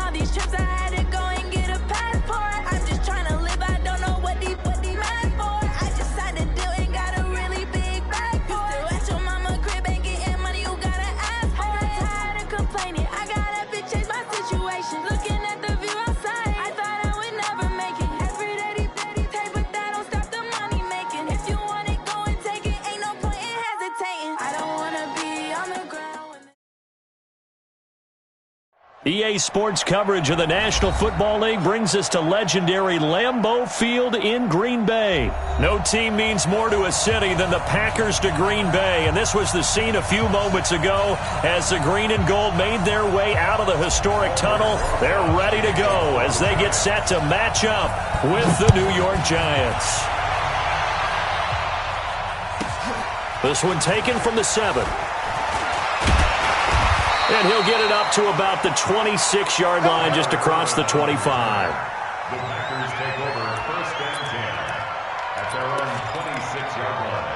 all these trips, I had to go and get a passport. I'm just trying to live, I don't know what these mad for. I just signed a deal and got a really big bag for it. At your mama crib ain't getting money, you gotta ask for it. I'm tired of complaining, I gotta change my situation. Looking at the view outside, I thought I would never make it. Every day they take, but that don't stop the money making. If you want it, go and take it, ain't no point in hesitating. I don't wanna be on the ground. EA Sports coverage of the National Football League brings us to legendary Lambeau Field in Green Bay. No team means more to a city than the Packers to Green Bay, and this was the scene a few moments ago as the green and gold made their way out of the historic tunnel. They're ready to go as they get set to match up with the New York Giants. This one taken from the 7. And he'll get it up to about the 26-yard line, just across the 25. The Packers take over 1st and 10 at their own 26-yard line.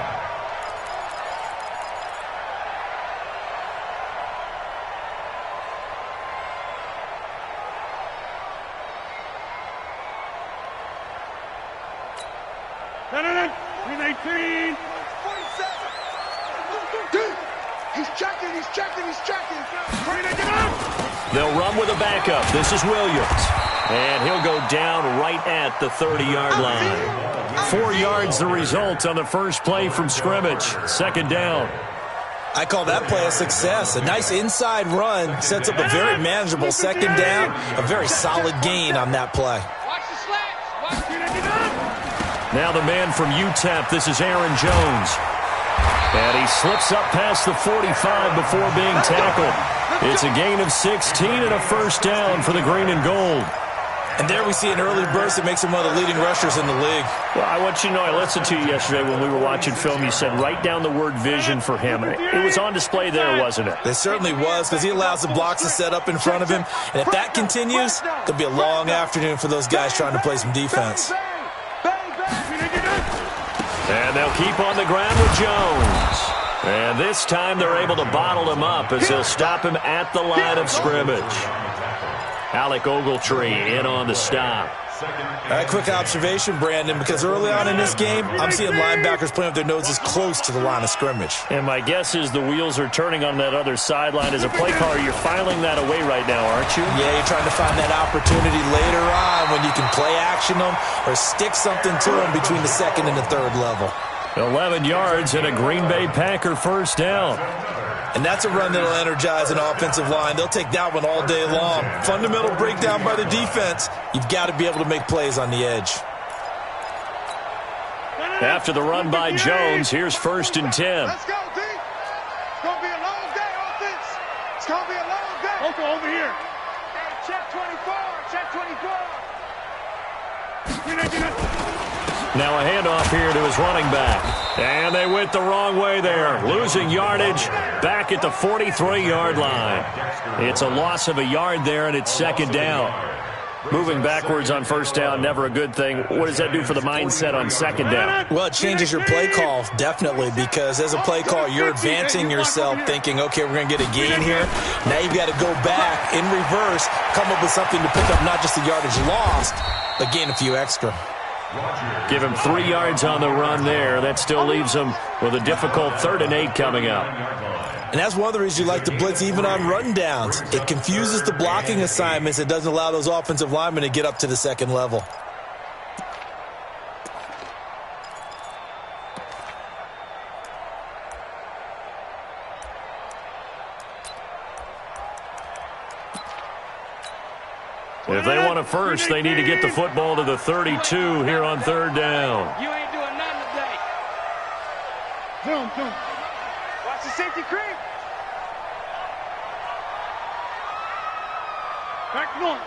They'll run with a backup. This is Williams. And he'll go down right at the 30-yard line. 4 yards the result on the first play from scrimmage. 2nd down. I call that play a success. A nice inside run sets up a very manageable 2nd down. A very solid gain on that play. Now the man from UTEP, this is Aaron Jones. And he slips up past the 45 before being tackled. It's a gain of 16 and a 1st down for the green and gold. And there we see an early burst that makes him one of the leading rushers in the league. Well, I want you to know, I listened to you yesterday when we were watching film. You said write down the word vision for him. It was on display there, wasn't it? It certainly was, because he allows the blocks to set up in front of him. And if that continues, it'll be a long afternoon for those guys trying to play some defense. And they'll keep on the ground with Jones. And this time they're able to bottle him up as they'll stop him at the line of scrimmage. Alec Ogletree in on the stop. A quick observation, Brandon, because early on in this game, I'm seeing linebackers playing with their noses close to the line of scrimmage. And my guess is the wheels are turning on that other sideline. As a play caller, you're filing that away right now, aren't you? Yeah, you're trying to find that opportunity later on when you can play action them or stick something to them between the 2nd and the 3rd level. 11 yards and a Green Bay Packer 1st down. And that's a run that'll energize an offensive line. They'll take that one all day long. Fundamental breakdown by the defense. You've got to be able to make plays on the edge. After the run by Jones, here's 1st and 10. Let's go, D. It's going to be a long day, offense. It's going to be a long day. Okay, over here. Hey, check 24. Check 24. Now a handoff here to his running back. And they went the wrong way there. Losing yardage back at the 43-yard line. It's a loss of a yard there, and it's 2nd down. Moving backwards on 1st down, never a good thing. What does that do for the mindset on 2nd down? Well, it changes your play call, definitely, because as a play call, you're advancing yourself thinking, okay, we're going to get a gain here. Now you've got to go back in reverse, come up with something to pick up not just the yardage lost, but gain a few extra. Give him 3 yards on the run there. That still leaves him with a difficult 3rd and 8 coming up. And that's one of the reasons you like to blitz even on run downs. It confuses the blocking assignments. It doesn't allow those offensive linemen to get up to the 2nd level. If they want a first, they need to get the football to the 32 here on 3rd down. You ain't doing nothing today. Zoom. Watch the safety creep. Back one.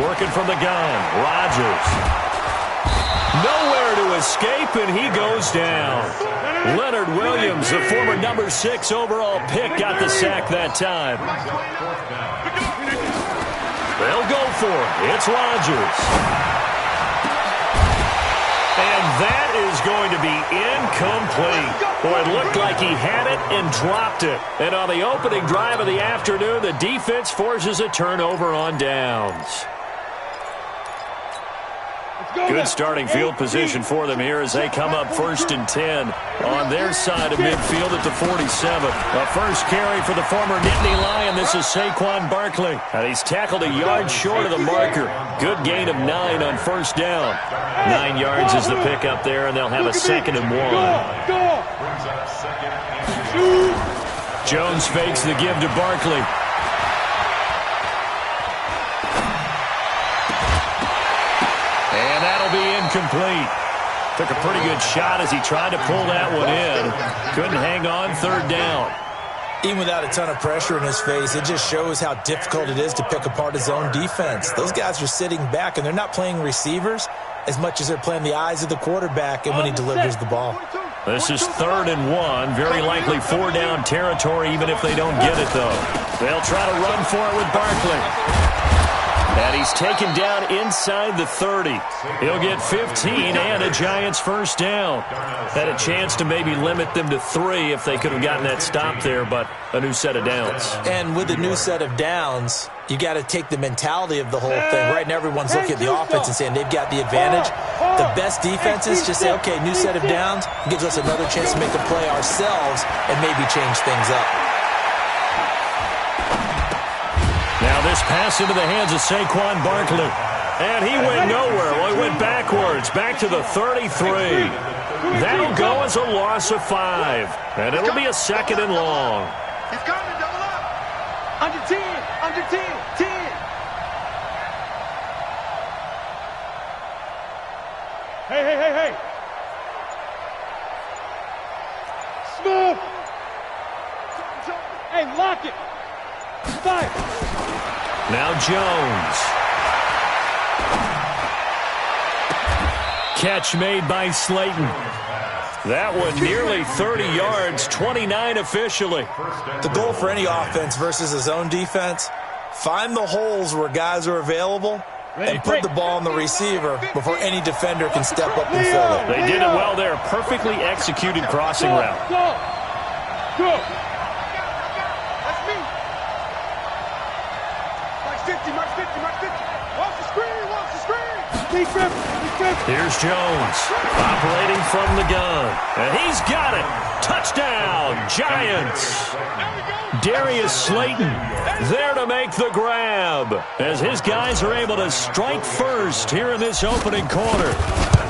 Working from the gun, Rodgers. Nowhere to escape, and he goes down. Leonard Williams, the former number 6 overall pick, got the sack that time. They'll go for it. It's Rodgers. And that is going to be incomplete. Boy, it looked like he had it and dropped it. And on the opening drive of the afternoon, the defense forces a turnover on downs. Good starting field position for them here as they come up 1st and 10 on their side of midfield at the 47. A first carry for the former Nittany Lion. This is Saquon Barkley. And he's tackled a yard short of the marker. Good gain of 9 on first down. 9 yards is the pickup there, and they'll have a 2nd and 1. Jones fakes the give to Barkley. And that'll be incomplete. Took a pretty good shot as he tried to pull that one in. Couldn't hang on, 3rd down. Even without a ton of pressure in his face, it just shows how difficult it is to pick apart his own defense. Those guys are sitting back, and they're not playing receivers as much as they're playing the eyes of the quarterback and when he delivers the ball. This is 3rd and 1. Very likely 4-down territory, even if they don't get it, though. They'll try to run for it with Barkley. And he's taken down inside the 30. He'll get 15 and a Giants first down. Had a chance to maybe limit them to 3 if they could have gotten that stop there, but a new set of downs. And with the new set of downs, you got to take the mentality of the whole thing. Right now, everyone's looking at the offense and saying they've got the advantage. The best defenses just say, okay, new set of downs gives us another chance to make a play ourselves and maybe change things up. Now this pass into the hands of Saquon Barkley. And he went nowhere. Well, he went backwards, back to the 33. That'll go as a loss of 5. And it'll be a 2nd and long. He's coming, double up. Under 10, under 10, 10. Hey. Smooth. Hey, lock it. Fight. Now Jones. Catch made by Slayton. That one nearly 30 yards, 29 officially. The goal for any offense versus his own defense, find the holes where guys are available and put the ball on the receiver before any defender can step up and fill it. They did it well there. Perfectly executed crossing route. Go. That's me. Mark 50. Watch the screen. Here's Jones operating from the gun. And he's got it. Touchdown, Giants. Darius Slayton there to make the grab as his guys are able to strike first here in this opening quarter.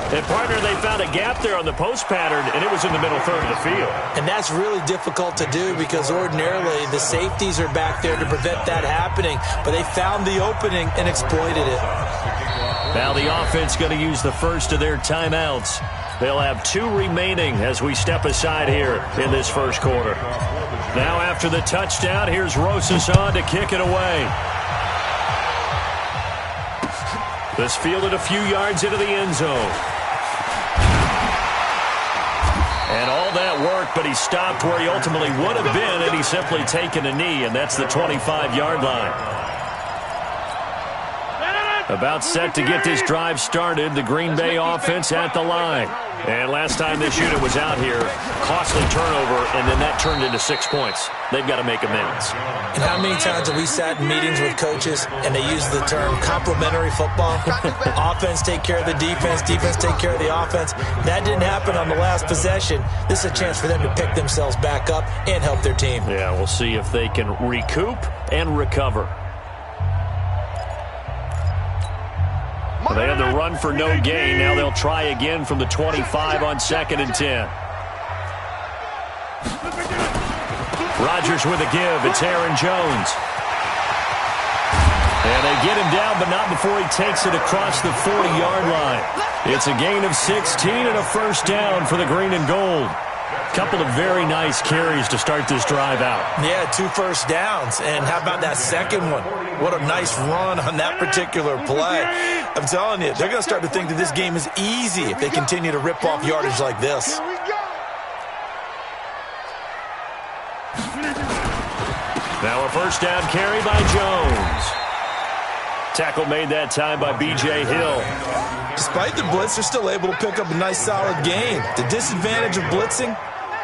And, partner, they found a gap there on the post pattern, and it was in the middle third of the field. And that's really difficult to do because ordinarily the safeties are back there to prevent that happening. But they found the opening and exploited it. Now the offense going to use the first of their timeouts. They'll have 2 remaining as we step aside here in this first quarter. Now after the touchdown, here's Rosas on to kick it away. This fielded a few yards into the end zone. And all that work, but he stopped where he ultimately would have been, and he's simply taken a knee, and that's the 25-yard line. About set to get this drive started, the Green Bay offense at the line. And last time this unit was out here, costly turnover, and then that turned into 6 points. They've got to make amends. And how many times have we sat in meetings with coaches and they use the term complementary football? Offense take care of the defense, defense take care of the offense. That didn't happen on the last possession. This is a chance for them to pick themselves back up and help their team. Yeah, we'll see if they can recoup and recover. They had the run for no gain. Now they'll try again from the 25 on 2nd and 10. Rodgers with a give. It's Aaron Jones. And they get him down, but not before he takes it across the 40-yard line. It's a gain of 16 and a first down for the green and gold. Couple of very nice carries to start this drive out. Yeah, 2 first downs. And how about that second one? What a nice run on that particular play. I'm telling you, they're going to start to think that this game is easy if they continue to rip off yardage like this. Now a first down carry by Jones. Tackle made that time by B.J. Hill. Despite the blitz, they're still able to pick up a nice, solid gain. The disadvantage of blitzing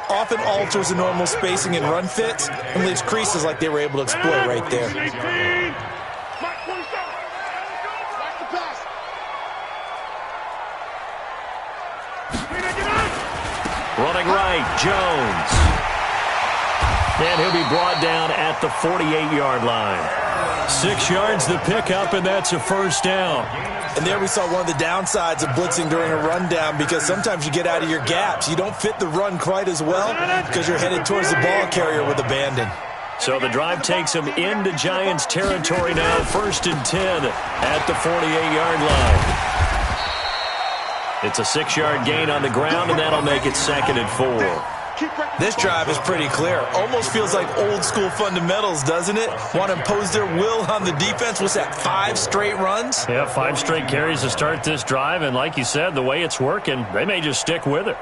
often alters the normal spacing and run fits and leaves creases like they were able to exploit right there. Running right, Jones. And he'll be brought down at the 48-yard line. 6 yards the pickup, and that's a first down. And there we saw one of the downsides of blitzing during a rundown, because sometimes you get out of your gaps. You don't fit the run quite as well because you're headed towards the ball carrier with abandon. So the drive takes him into Giants territory now. 1st and 10 at the 48-yard line. It's a 6-yard gain on the ground, and that'll make it 2nd and 4. This drive is pretty clear. Almost feels like old-school fundamentals, doesn't it? Want to impose their will on the defense. What's that, 5 straight runs? Yeah, 5 straight carries to start this drive, and like you said, the way it's working, they may just stick with it.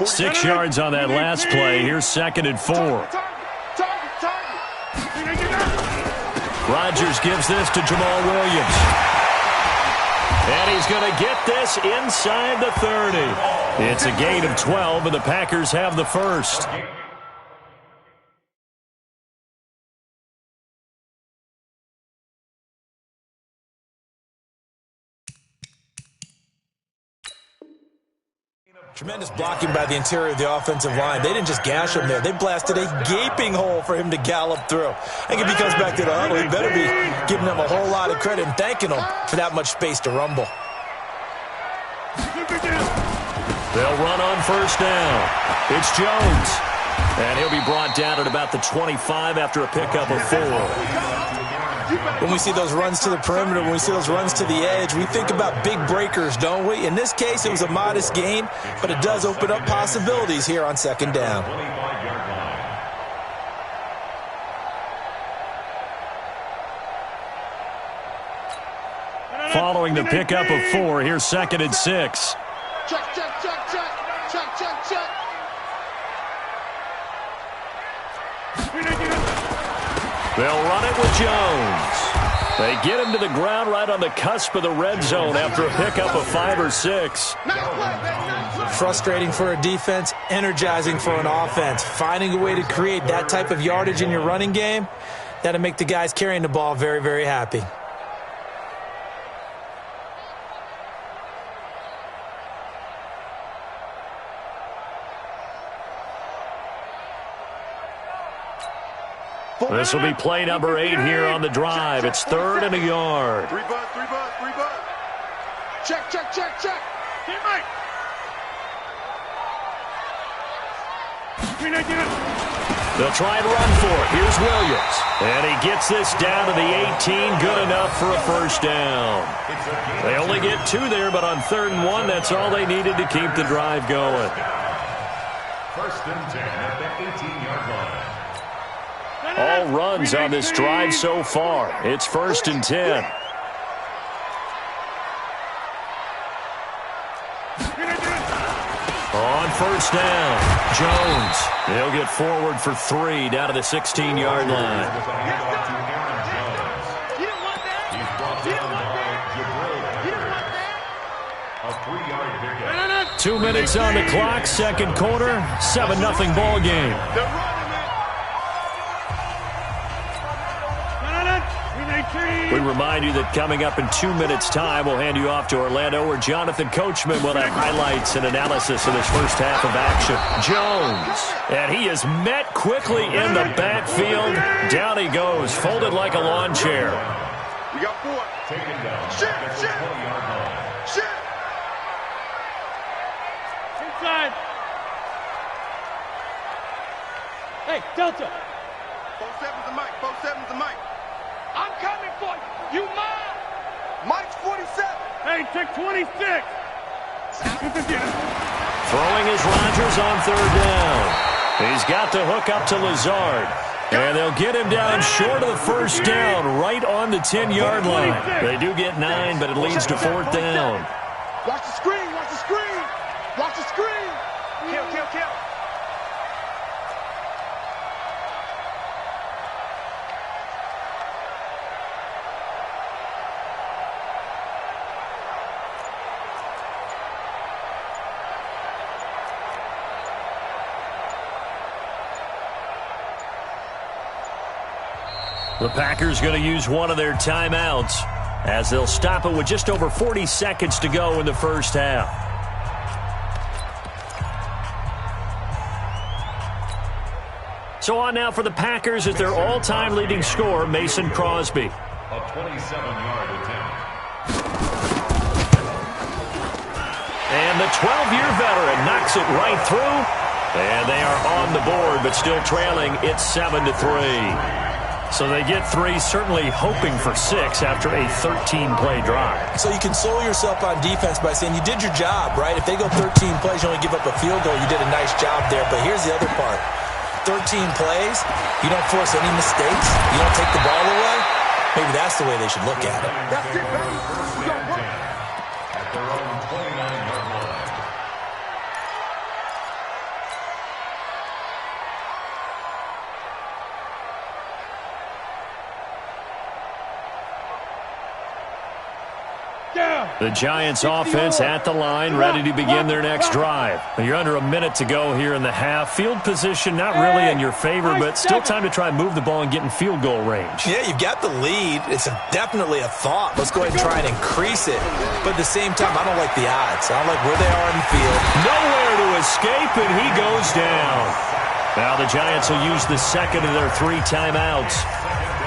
6 yards on that last play. Here's 2nd and 4. Rodgers gives this to Jamal Williams. And he's going to get this inside the 30. It's a gain of 12, and the Packers have the first. Tremendous blocking by the interior of the offensive line. They didn't just gash him there. They blasted a gaping hole for him to gallop through. I think if he comes back to the huddle, he better be giving them a whole lot of credit and thanking them for that much space to rumble. They'll run on first down. It's Jones. And he'll be brought down at about the 25 after a pickup of 4. When we see those runs to the perimeter, when we see those runs to the edge, we think about big breakers, don't we? In this case, it was a modest gain, but it does open up possibilities here on 2nd down. Following the pickup of 4, here's 2nd and 6. Check, check, check, check. Check, check, check. They'll run it with Jones. They get him to the ground right on the cusp of the red zone after a pickup of 5 or 6. Frustrating for a defense, energizing for an offense. Finding a way to create that type of yardage in your running game, that'll make the guys carrying the ball very, very happy. This will be play number 8 here on the drive. It's 3rd and a yard. 3 bucks, 3 bucks, 3 bucks. Check, check, check, check. Teammate. They'll try and run for it. Here's Williams. And he gets this down to the 18. Good enough for a first down. They only get 2 there, but on 3rd and 1, that's all they needed to keep the drive going. 1st and 10 at the 18-yard line. All runs on this drive so far. It's 1st and 10. On first down, Jones. He'll get forward for 3 down to the 16-yard line. You don't want that. You don't want that. A 3-yard pickup. 2 minutes on the clock, 2nd quarter, 7-0 ball game. We remind you that coming up in 2 minutes' time, we'll hand you off to Orlando, where Jonathan Coachman will have highlights and analysis of this first half of action. Jones, and he is met quickly in the backfield. Down he goes, folded like a lawn chair. We got 4. Taken down. Shit, at the shit. 20-yard line. Shit. Inside. Hey, Delta. 4-7's the mic. 4-7's the mic. I'm coming for you. You mine. Mike's 47. Hey, take 26. Throwing is Rodgers on 3rd down. He's got the hook up to Lazard. And they'll get him down short of the first down, right on the 10-yard line. They do get 9, but it leads to 4th down. Watch the screen. Watch the screen. Watch the screen. Kill, kill, kill. The Packers going to use one of their timeouts as they'll stop it with just over 40 seconds to go in the first half. So on now for the Packers is their all-time leading scorer, Mason Crosby. A 27-yard attempt. And the 12-year veteran knocks it right through. And they are on the board, but still trailing. It's 7-3. So they get 3, certainly hoping for 6 after a 13-play drive. So you console yourself on defense by saying you did your job, right? If they go 13 plays, you only give up a field goal, you did a nice job there. But here's the other part. 13 plays, you don't force any mistakes, you don't take the ball away. Maybe that's the way they should look at it. That's it, baby. We got work. At their own 29-yard line. The Giants offense at the line, ready to begin their next drive. You're under a minute to go here in the half. Field position not really in your favor, but still time to try and move the ball and get in field goal range. Yeah, you've got the lead. It's definitely a thought. Let's go ahead and try and increase it. But at the same time, I don't like the odds. I don't like where they are in the field. Nowhere to escape, and he goes down. Now the Giants will use the second of their 3 timeouts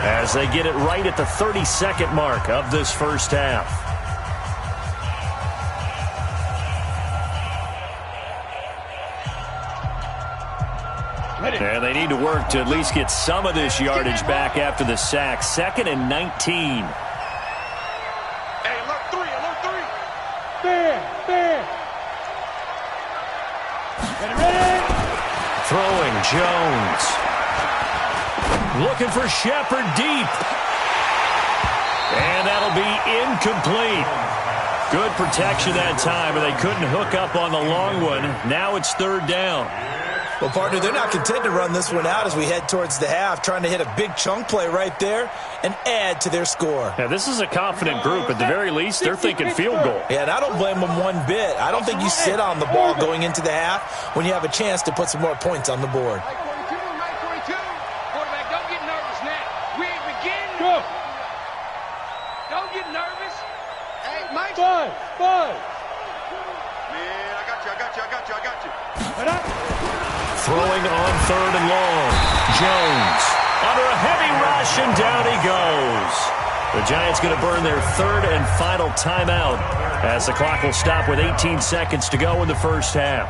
as they get it right at the 32nd mark of this first half. And they need to work to at least get some of this yardage back after the sack. 2nd and 19. Hey, alert 3, alert 3. Fair. Ready. Throwing Jones. Looking for Shepard deep. And that'll be incomplete. Good protection that time, and they couldn't hook up on the long one. Now it's 3rd down. Well, partner, they're not content to run this one out as we head towards the half, trying to hit a big chunk play right there and add to their score. Yeah, this is a confident group. At the very least, they're thinking field goal. Yeah, and I don't blame them one bit. I don't think you sit on the ball going into the half when you have a chance to put some more points on the board. Mike 22. Quarterback, don't get nervous now. We ain't beginning. Go. Don't get nervous. Hey, Mike. Five. Man, I got you. Throwing on 3rd and long. Jones under a heavy rush, and down he goes. The Giants going to burn their 3rd and final timeout as the clock will stop with 18 seconds to go in the first half.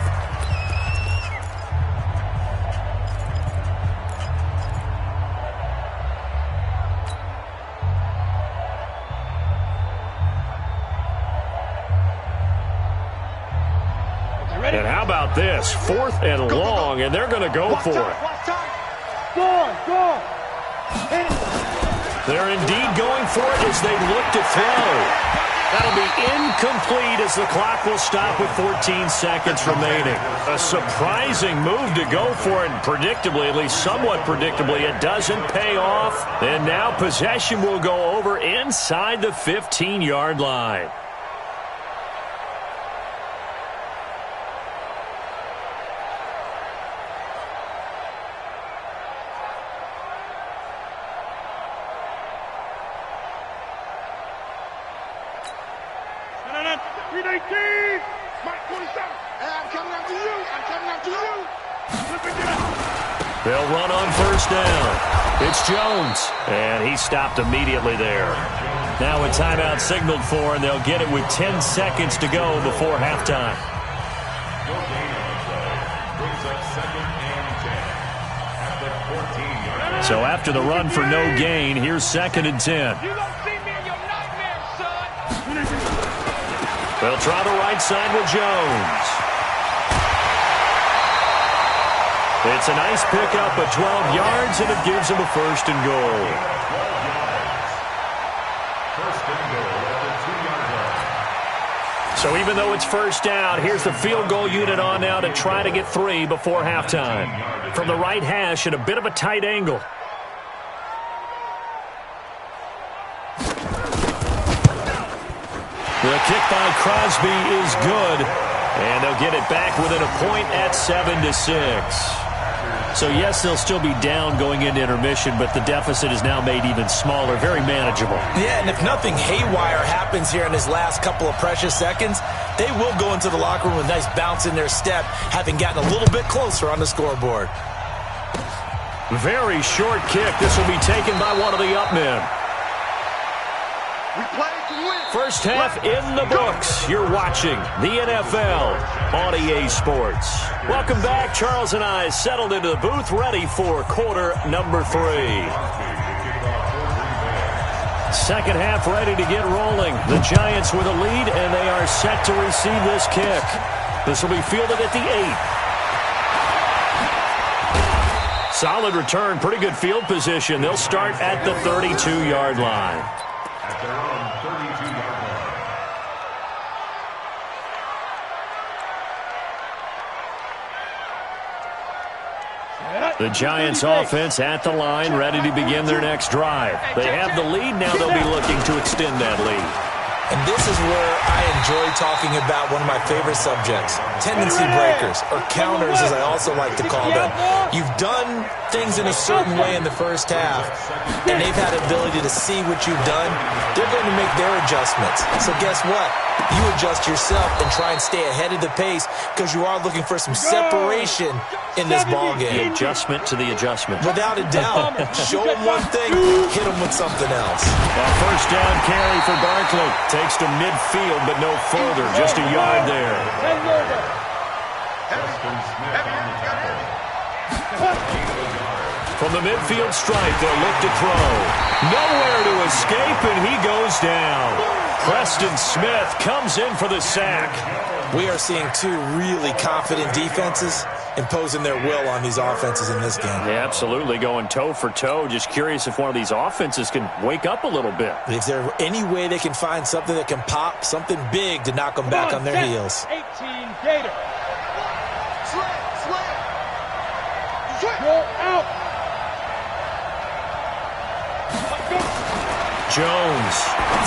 And how about this? 4th and long, and they're going to go for it. Go. They're indeed going for it as they look to throw. That'll be incomplete as the clock will stop with 14 seconds remaining. A surprising move to go for it, and predictably, at least somewhat predictably, it doesn't pay off. And now possession will go over inside the 15-yard line. Mike 27. Hey, I'm coming after you. They'll run on 1st down. It's Jones, and he stopped immediately there. Now a timeout signaled for, and they'll get it with 10 seconds to go before halftime. No gain on the play. Brings up 2nd and 10. At the 14-yard line. So after the run for no gain, here's 2nd and 10. You gonna see me in your nightmares, son. They'll try the right side with Jones. It's a nice pickup of 12 yards, and it gives him a 1st and goal. 1st and goal at the 2-yard line. So even though it's 1st down, here's the field goal unit on now to try to get 3 before halftime. From the right hash at a bit of a tight angle. The kick by Crosby is good, and they'll get it back within a point at 7-6. So, yes, they'll still be down going into intermission, but the deficit is now made even smaller, very manageable. Yeah, and if nothing haywire happens here in his last couple of precious seconds, they will go into the locker room with a nice bounce in their step, having gotten a little bit closer on the scoreboard. Very short kick. This will be taken by one of the up men. We play to win. First half in the books. You're watching the NFL on EA Sports. Welcome back. Charles and I settled into the booth, ready for quarter number 3. Second half ready to get rolling. The Giants with a lead, and they are set to receive this kick. This will be fielded at the 8. Solid return, pretty good field position. They'll start at the 32-yard line. At their own 32-yard line. The Giants offense at the line, ready to begin their next drive. They have the lead. Now they'll be looking to extend that lead. And this is where I enjoy talking about one of my favorite subjects, tendency breakers, or counters as I also like to call them. You've done things in a certain way in the first half, and they've had the ability to see what you've done. They're going to make their adjustments. So guess what? You adjust yourself and try and stay ahead of the pace because you are looking for some separation in this ballgame. The adjustment to the adjustment. Without a doubt. Show them one thing, hit them with something else. A first down carry for Barkley. Takes to midfield, but no further. Just a yard there. From the midfield stripe, they'll look to throw. Nowhere to escape, and he goes down. Preston Smith comes in for the sack. We are seeing two really confident defenses imposing their will on these offenses in this game. Yeah, absolutely, going toe for toe. Just curious if one of these offenses can wake up a little bit. Is there any way they can find something that can pop, something big to knock them back on their heels? 18 Gator. Roll out. Jones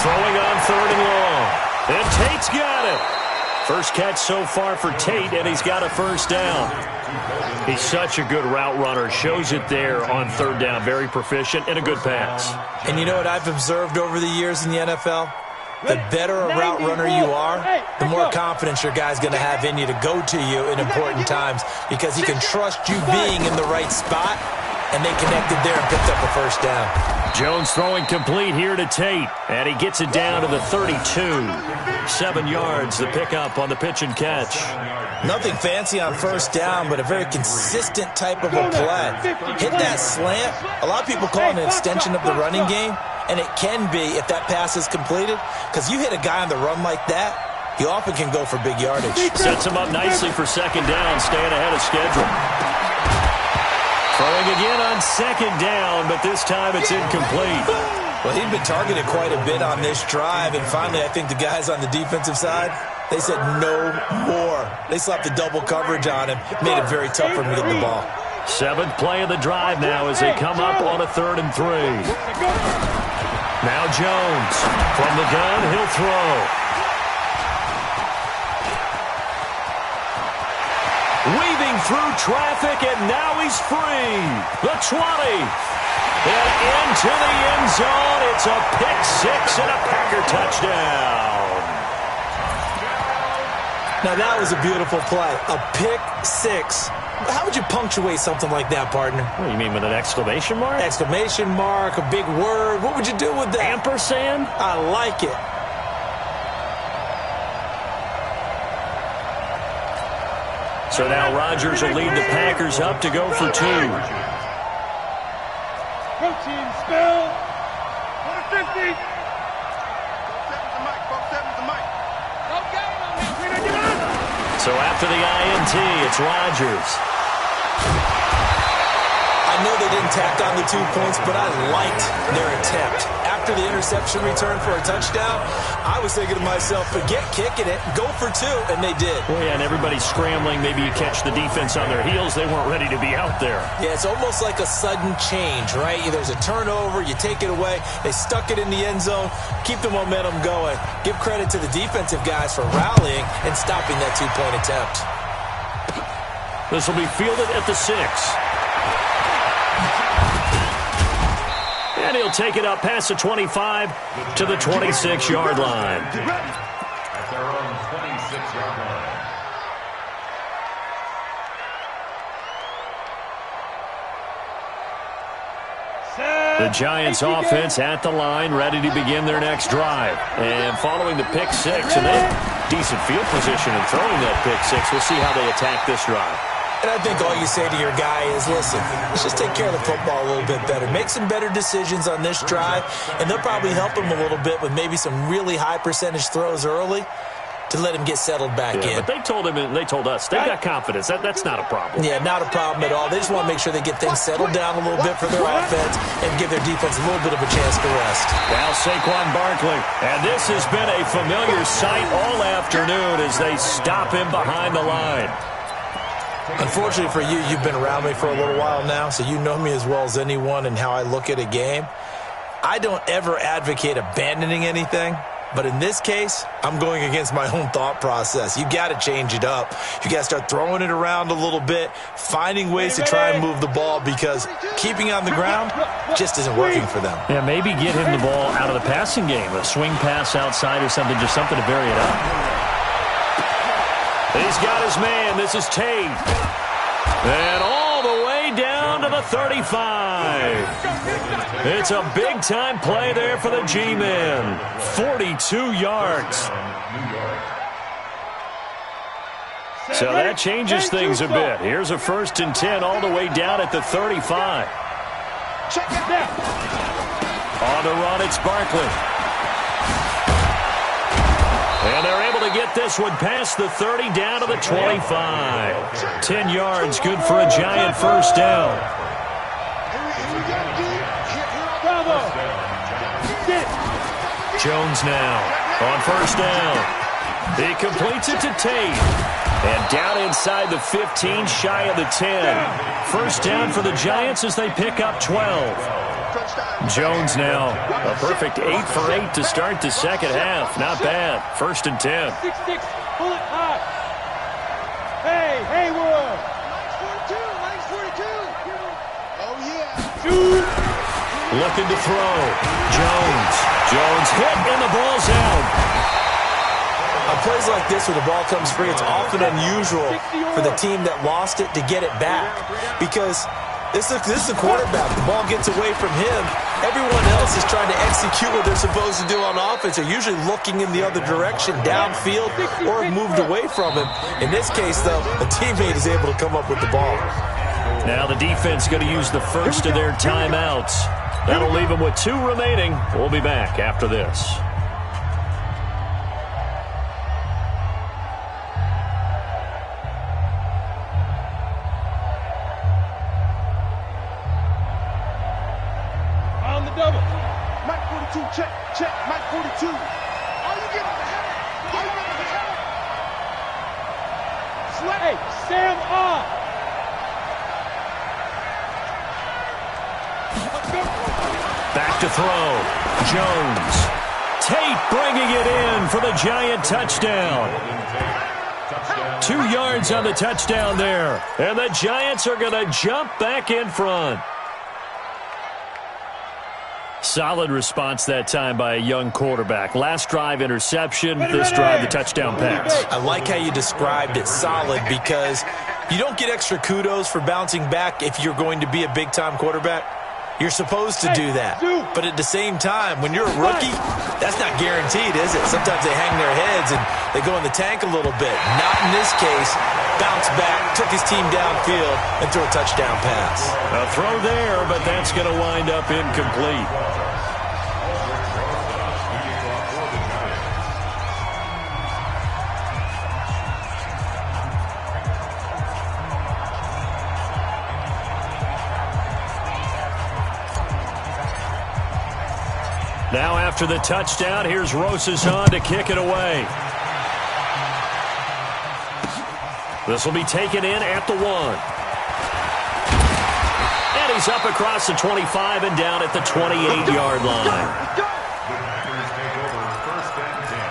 throwing on 3rd and long. And Tate's got it. First catch so far for Tate, and he's got a first down. He's such a good route runner. Shows it there on 3rd down. Very proficient and a good pass. And you know what I've observed over the years in the NFL? The better a route runner you are, the more confidence your guy's going to have in you to go to you in important times because he can trust you being in the right spot, and they connected there and picked up a first down. Jones throwing complete here to Tate, and he gets it down to the 32. 7 yards, the pickup on the pitch and catch. Nothing fancy on first down, but a very consistent type of a play. Hit that slant. A lot of people call it an extension of the running game, and it can be if that pass is completed, because you hit a guy on the run like that, he often can go for big yardage. Sets him up nicely for second down, staying ahead of schedule. Throwing again on second down, but this time it's incomplete. Well, he'd been targeted quite a bit on this drive, and finally I think the guys on the defensive side, they said no more. They slapped the double coverage on him, made it very tough for him to get the ball. 7th play of the drive now as they come up on a 3rd and 3. Now Jones from the gun, he'll throw. Weaving through traffic, and now he's free. The 20. And into the end zone. It's a pick 6 and a Packer touchdown. Now that was a beautiful play. A pick 6. How would you punctuate something like that, partner? What do you mean, with an exclamation mark? Exclamation mark, a big word. What would you do with that? Ampersand? I like it. So now Rodgers will lead the Packers up to go for 2. Protein spill. 50. So after the INT, it's Rodgers. I know they didn't tack on the 2 points, but I liked their attempt. After the interception return for a touchdown, I was thinking to myself, forget kicking it, go for 2, and they did. Well, yeah, and everybody's scrambling. Maybe you catch the defense on their heels. They weren't ready to be out there. Yeah, it's almost like a sudden change, right? There's a turnover, you take it away, they stuck it in the end zone, keep the momentum going. Give credit to the defensive guys for rallying and stopping that 2-point attempt. This will be fielded at the 6. And he'll take it up past the 25 to the 26-yard line. At their own 26-yard line. The Giants offense at the line, ready to begin their next drive. And following the pick six, and then decent field position and throwing that pick six, we'll see how they attack this drive. And I think all you say to your guy is, listen, let's just take care of the football a little bit better. Make some better decisions on this drive, and they'll probably help him a little bit with maybe some really high percentage throws early to let him get settled back in. But they told him, and they told us, they've got confidence. That's not a problem. Yeah, not a problem at all. They just want to make sure they get things settled down a little bit for their offense and give their defense a little bit of a chance to rest. Now Saquon Barkley. And this has been a familiar sight all afternoon as they stop him behind the line. Unfortunately for you, you've been around me for a little while now, so you know me as well as anyone and how I look at a game. I don't ever advocate abandoning anything. But in this case, I'm going against my own thought process. You got to change it up. You got to start throwing it around a little bit, finding ways to try and move the ball because keeping on the ground just isn't working for them. Yeah, maybe get him the ball out of the passing game, a swing pass outside or something, just something to vary it up. He's got his man. This is Tate. And all the way down to the 35. It's a big-time play there for the G-men. 42 yards. So that changes things a bit. Here's a 1st and 10 all the way down at the 35. On the run, it's Barkley. And they're able to get this one past the 30 down to the 25. 10 yards, good for a Giant first down. Jones now on first down. He completes it to Tate. And down inside the 15, shy of the 10. First down for the Giants as they pick up 12. Jones now, a perfect 8 for 8 to start the second half. Not bad. 1st and 10. 6-6, pull it high. Hey, Haywood. Nice 42. Oh, yeah. Looking to throw. Jones hit, and the ball's out. On plays like this where the ball comes free, it's often unusual for the team that lost it to get it back because this is the quarterback. The ball gets away from him. Everyone else is trying to execute what they're supposed to do on offense. They're usually looking in the other direction, downfield, or moved away from him. In this case, though, a teammate is able to come up with the ball. Now the defense going to use the first of their timeouts. That'll leave them with 2 remaining. We'll be back after this. On the double. Mike 42, check. Mike 42. Are you getting the help? Hey, Sam on. Back to throw. Jones. Tate bringing it in for the Giant touchdown. 2 yards on the touchdown there. And the Giants are going to jump back in front. Solid response that time by a young quarterback. Last drive, interception. This drive, the touchdown pass. I like how you described it, solid, because you don't get extra kudos for bouncing back if you're going to be a big-time quarterback. You're supposed to do that. But at the same time, when you're a rookie, that's not guaranteed, is it? Sometimes they hang their heads and they go in the tank a little bit. Not in this case. Bounced back, took his team downfield, and threw a touchdown pass. A throw there, but that's going to wind up incomplete. Now after the touchdown, here's Rosazon to kick it away. This will be taken in at the 1. And he's up across the 25 and down at the 28-yard line. The Packers take over 1st and 10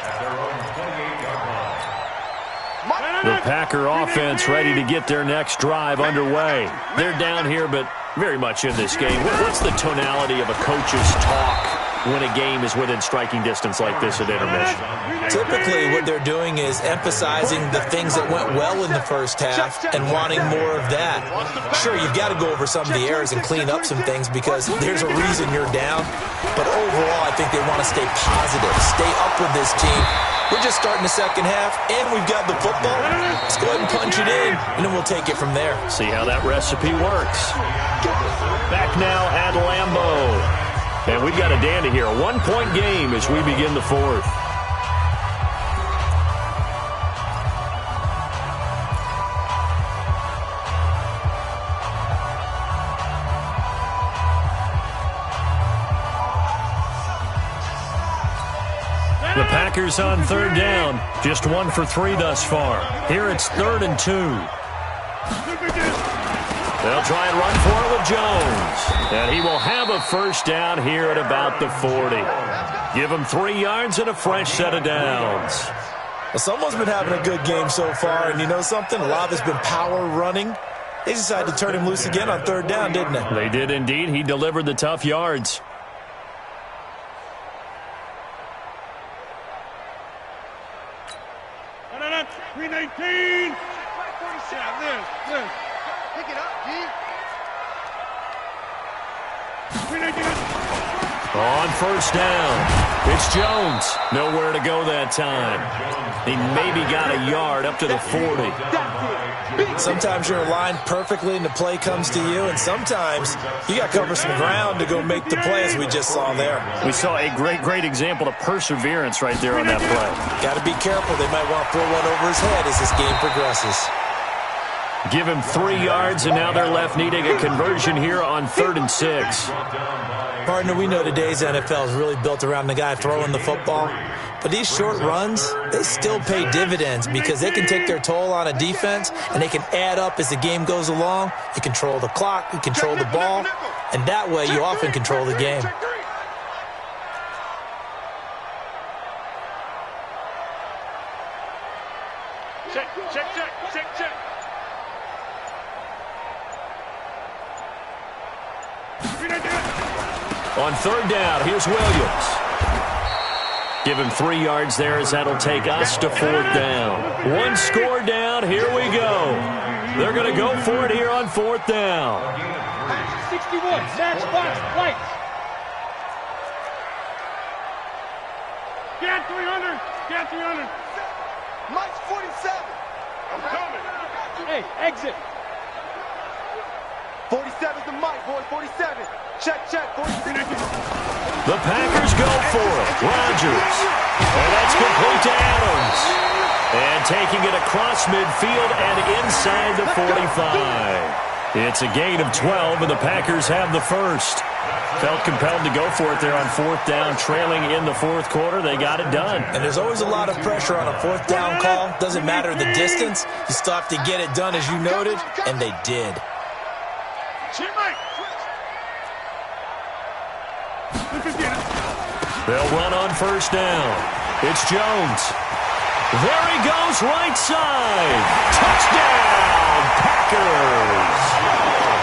at their own 28-yard line. The Packer offense ready to get their next drive underway. They're down here, but very much in this game. What's the tonality of a coach's talk when a game is within striking distance like this at intermission? Typically, what they're doing is emphasizing the things that went well in the first half and wanting more of that. Sure, you've got to go over some of the errors and clean up some things because there's a reason you're down. But overall, I think they want to stay positive, stay up with this team. We're just starting the second half, and we've got the football. Let's go ahead and punch it in, and then we'll take it from there. See how that recipe works. Back now at Lambeau. And we've got a dandy here. A 1-point game as we begin the fourth. The Packers on third down. Just 1 for 3 thus far. Here it's 3rd and 2. They'll try and run for it with Jones. And he will have a first down here at about the 40. Give him 3 yards and a fresh set of downs. Well, someone's been having a good game so far, and you know something? A lot has been power running. They decided to turn him loose again on 3rd down, didn't they? They did indeed. He delivered the tough yards. No. 319. Pick it up, G. 319. On first down, it's Jones. Nowhere to go that time. He maybe got a yard up to the 40. Sometimes you're aligned perfectly and the play comes to you, and sometimes you got to cover some ground to go make the play, as we just saw there. We saw a great example of perseverance right there on that play. Got to be careful. They might want to throw one over his head as this game progresses. Give him 3 yards, and now they're left needing a conversion here on 3rd and 6. Partner, we know today's NFL is really built around the guy throwing the football. But these short runs, they still pay dividends because they can take their toll on a defense, and they can add up as the game goes along. You control the clock, you control the ball, and that way you often control the game. Check. On 3rd down, here's Williams. Give him 3 yards there as that'll take us to 4th down. 1 score down, here we go. They're going to go for it here on 4th down. 61, matchbox, lights. Get 300. Mike's 47. I'm coming. Hey, exit. 47's the Mike, boy, 47. Check, 47. The Packers go for it. Rodgers. And that's complete to Adams. And taking it across midfield and inside the 45. It's a gain of 12, and the Packers have the first. Felt compelled to go for it there on 4th down, trailing in the 4th quarter. They got it done. And there's always a lot of pressure on a 4th down call. Doesn't matter the distance. You still have to get it done, as you noted, and they did. They'll run on 1st down. It's Jones. There he goes, right side. Touchdown, Packers.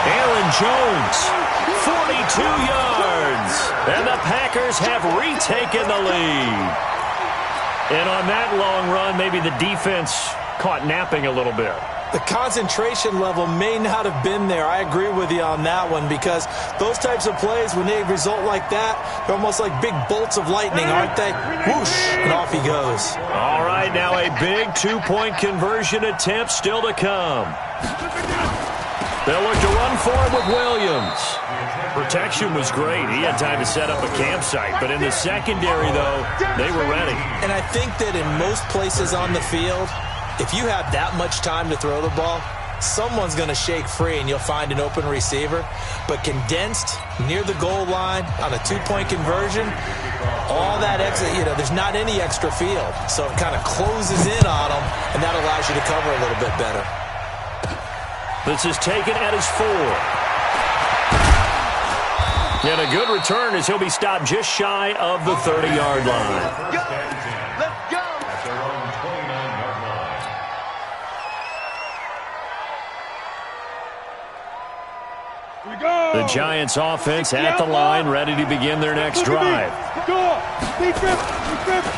Aaron Jones, 42 yards. And the Packers have retaken the lead. And on that long run, maybe the defense caught napping a little bit. The concentration level may not have been there. I agree with you on that one, because those types of plays, when they result like that, they're almost like big bolts of lightning, aren't they? Whoosh, and off he goes. All right, now a big 2-point conversion attempt still to come. They'll look to run for it with Williams. Protection was great. He had time to set up a campsite, but in the secondary, though, they were ready. And I think that in most places on the field, if you have that much time to throw the ball, someone's going to shake free and you'll find an open receiver. But condensed near the goal line on a 2-point conversion, all that extra, there's not any extra field. So it kind of closes in on them, and that allows you to cover a little bit better. This is taken at his 4. And a good return as he'll be stopped just shy of the 30-yard line. The Giants offense at the line, ready to begin their next drive.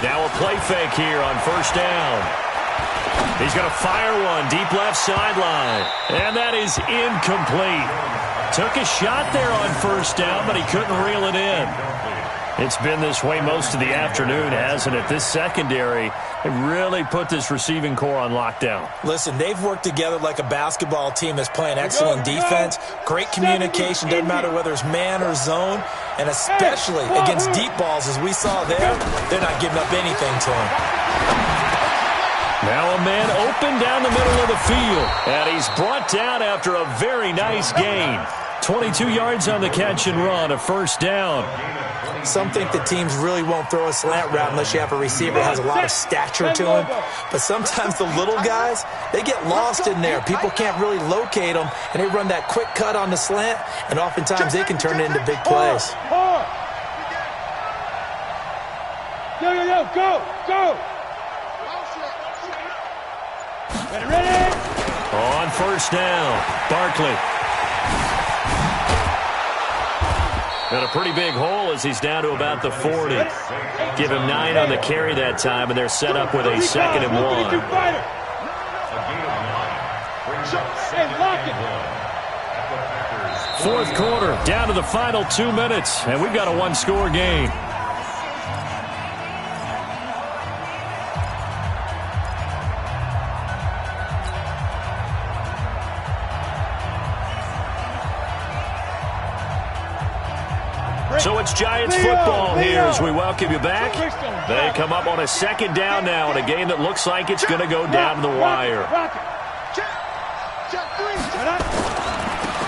Now a play fake here on first down. He's going to fire one deep left sideline. And that is incomplete. Took a shot there on first down, but he couldn't reel it in. It's been this way most of the afternoon, hasn't it? This secondary really put this receiving core on lockdown. Listen, they've worked together like a basketball team that's playing excellent defense, great communication, doesn't matter whether it's man or zone, and especially against deep balls, as we saw there, they're not giving up anything to him. Now a man open down the middle of the field, and he's brought down after a very nice gain. 22 yards on the catch and run, a first down. Some think that teams really won't throw a slant route unless you have a receiver that has a lot of stature to him. But sometimes the little guys, they get lost in there. People can't really locate them, and they run that quick cut on the slant, and oftentimes they can turn it into big plays. Go! Ready? On first down, Barkley. Got a pretty big hole as he's down to about the 40. Give him 9 on the carry that time, and they're set up with a 2nd and 1. Fourth quarter, down to the final 2 minutes, and we've got a one-score game. So it's Giants football here as we welcome you back. They come up on a 2nd down now in a game that looks like it's going to go down to the wire.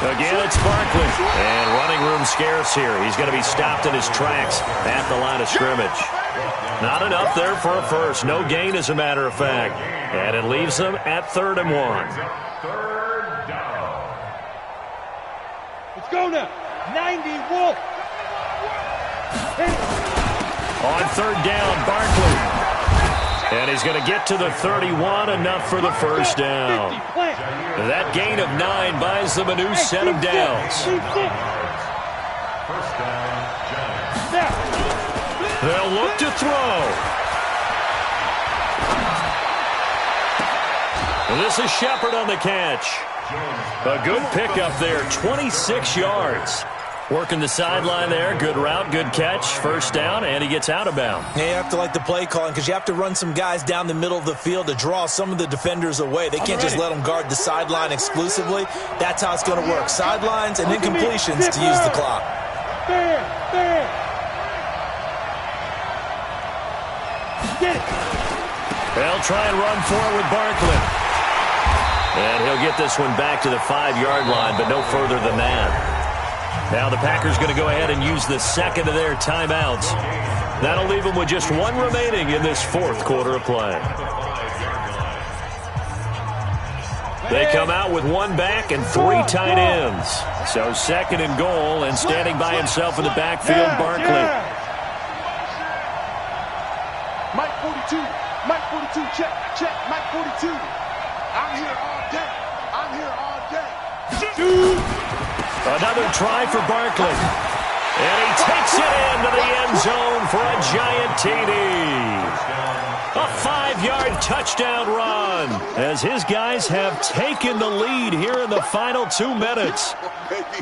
Again, it's Barkley. And running room scarce here. He's going to be stopped in his tracks at the line of scrimmage. Not enough there for a first. No gain, as a matter of fact. And it leaves them at 3rd and 1. Let's go now. 90 Wolf. On 3rd down, Barkley. And he's going to get to the 31, enough for the first down. That gain of 9 buys them a new set of downs. They'll look to throw. And this is Shepard on the catch. A good pickup there, 26 yards. Working the sideline there. Good route, good catch. First down, and he gets out of bounds. Yeah, you have to like the play calling because you have to run some guys down the middle of the field to draw some of the defenders away. They can't just let them guard the sideline exclusively. That's how it's going to work. Sidelines and incompletions to use the clock. They'll try and run for it with Barkley. And he'll get this one back to the 5-yard line, but no further than that. Now the Packers going to go ahead and use the 2nd of their timeouts. That'll leave them with just 1 remaining in this 4th quarter of play. They come out with 1 back and 3 tight ends. So 2nd and goal, and standing by himself in the backfield, Barkley. Mike 42, check, Mike 42. I'm here all day. Another try for Barkley. And he takes it into the end zone for a giant TD. A 5-yard touchdown run as his guys have taken the lead here in the final 2 minutes.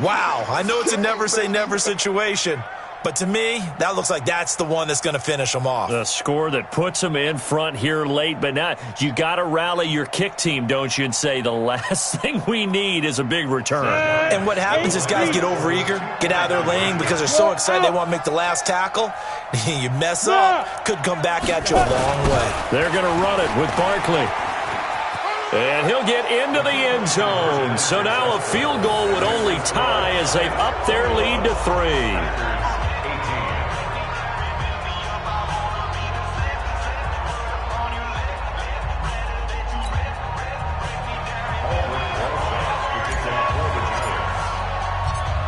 Wow, I know it's a never say never situation, but to me, that looks like that's the one that's going to finish them off. The score that puts them in front here late, but now you got to rally your kick team, don't you, and say the last thing we need is a big return. And what happens is guys get overeager, get out of their lane because they're so excited they want to make the last tackle. You mess up, could come back at you a long way. They're going to run it with Barkley. And he'll get into the end zone. So now a field goal would only tie as they've upped their lead to 3.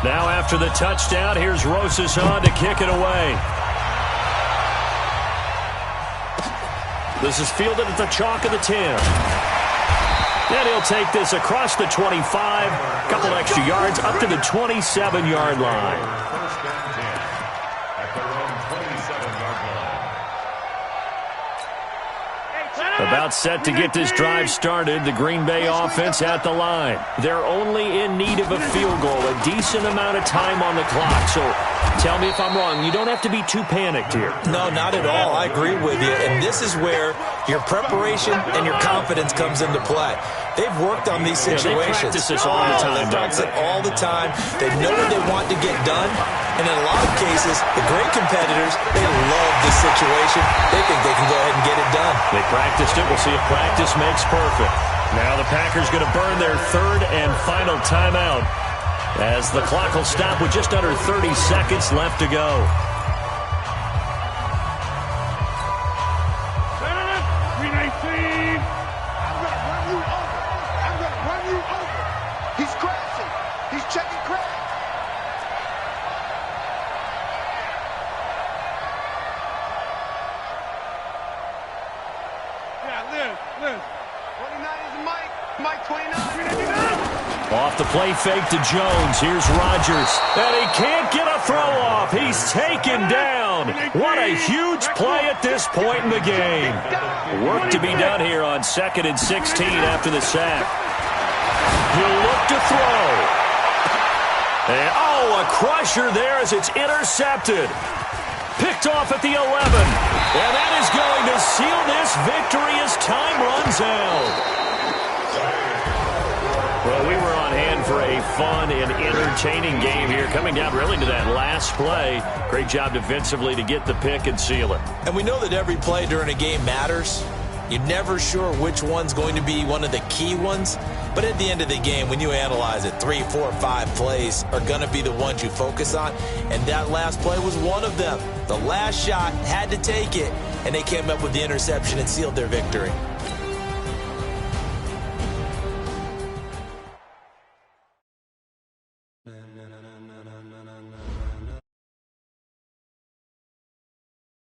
Now after the touchdown, here's Rosas on to kick it away. This is fielded at the chalk of the 10. And he'll take this across the 25, a couple extra yards up to the 27-yard line. First and 10 at their own 27-yard line. About set to get this drive started, the Green Bay offense at the line. They're only in need of a field goal, a decent amount of time on the clock. So tell me if I'm wrong. You don't have to be too panicked here. No, not at all. I agree with you. And this is where your preparation and your confidence comes into play. They've worked on these situations. They practice this all the time. They practice it all the time. They know what they want to get done. And in a lot of cases, the great competitors, they love this situation. They think they can go ahead and get it done. They practiced it. We'll see if practice makes perfect. Now the Packers going to burn their third and final timeout as the clock will stop with just under 30 seconds left to go. He's crashing. He's checking crash. Yeah, Liz. 29 is Mike. Mike 29. Off the play fake to Jones. Here's Rodgers. And he can't get a throw off. He's taken down. What a huge play at this point in the game. Work to be done here on 2nd and 16 after the sack. He'll look to throw. And, a crusher there as it's intercepted. Picked off at the 11. And that is going to seal this victory as time runs out. Well, we were on hand for a fun and entertaining game here, coming down really to that last play. Great job defensively to get the pick and seal it. And we know that every play during a game matters. You're never sure which one's going to be one of the key ones. But at the end of the game, when you analyze it, 3, 4, 5 plays are going to be the ones you focus on. And that last play was one of them. The last shot had to take it, and they came up with the interception and sealed their victory.